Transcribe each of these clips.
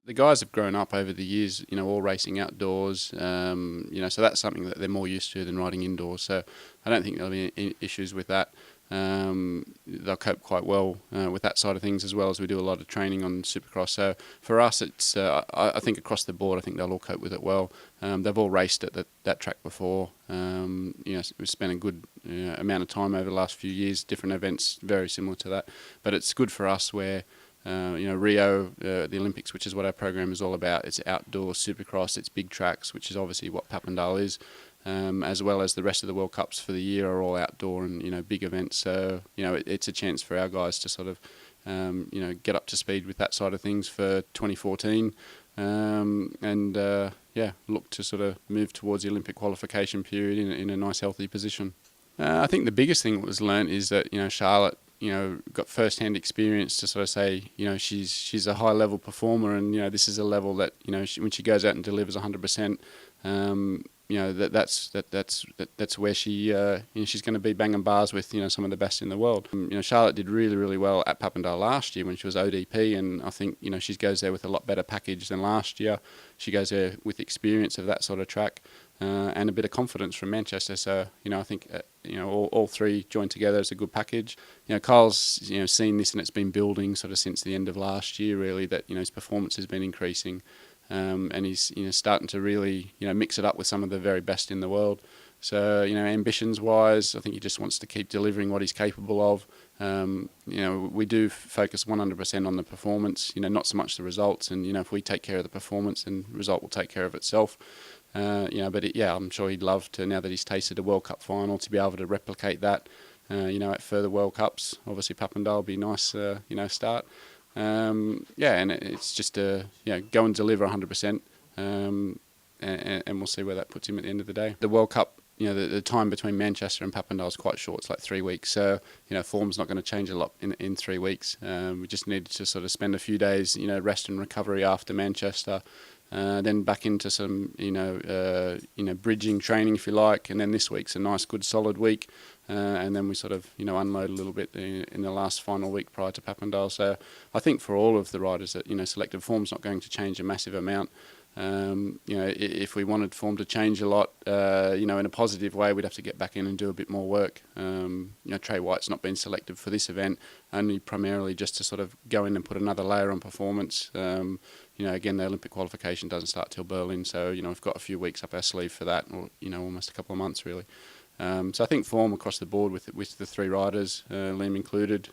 The guys have grown up over the years, all racing outdoors, so that's something that they're more used to than riding indoors. So I don't think there'll be any issues with that. They'll cope quite well with that side of things, as well as we do a lot of training on Supercross. So for us, it's I think across the board, I think they'll all cope with it well. They've all raced at that track before. We've spent a good amount of time over the last few years, different events very similar to that. But it's good for us where Rio, the Olympics, which is what our program is all about. It's outdoor Supercross, it's big tracks, which is obviously what Papendal is, as well as the rest of the World Cups for the year are all outdoor and big events. So it's a chance for our guys to sort of get up to speed with that side of things for 2014, and look to sort of move towards the Olympic qualification period in a nice healthy position. I think the biggest thing that was learnt is that Charlotte got first-hand experience to sort of say, she's a high-level performer, and this is a level that when she goes out and delivers 100%, that's where she's going to be banging bars with some of the best in the world. Charlotte did really, really well at Papendal last year when she was ODP, and I think she goes there with a lot better package than last year. She goes there with experience of that sort of track. And a bit of confidence from Manchester. So, I think, all three joined together as a good package. Kyle's, seen this, and it's been building sort of since the end of last year, really, that, his performance has been increasing. And he's, starting to really, mix it up with some of the very best in the world. So, ambitions-wise, I think he just wants to keep delivering what he's capable of. We do focus 100% on the performance, not so much the results. And, if we take care of the performance, then the result will take care of itself. I'm sure he'd love to, now that he's tasted a World Cup final, to be able to replicate that, at further World Cups. Obviously, Papendal will be a nice, start. And it's just to, go and deliver 100%, and we'll see where that puts him at the end of the day. The World Cup, the time between Manchester and Papendal is quite short. It's like 3 weeks. So, form's not going to change a lot in 3 weeks. We just needed to sort of spend a few days, rest and recovery after Manchester. Then back into some, bridging training, if you like, and then this week's a nice, good, solid week, and then we sort of, unload a little bit in the last final week prior to Papendal. So I think for all of the riders that, selective form's not going to change a massive amount. If we wanted form to change a lot, in a positive way, we'd have to get back in and do a bit more work. Trey White's not been selected for this event, only primarily just to sort of go in and put another layer on performance. Again, the Olympic qualification doesn't start till Berlin, so, we've got a few weeks up our sleeve for that, or, almost a couple of months, really. So I think form across the board with the three riders, Liam included,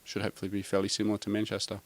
should hopefully be fairly similar to Manchester.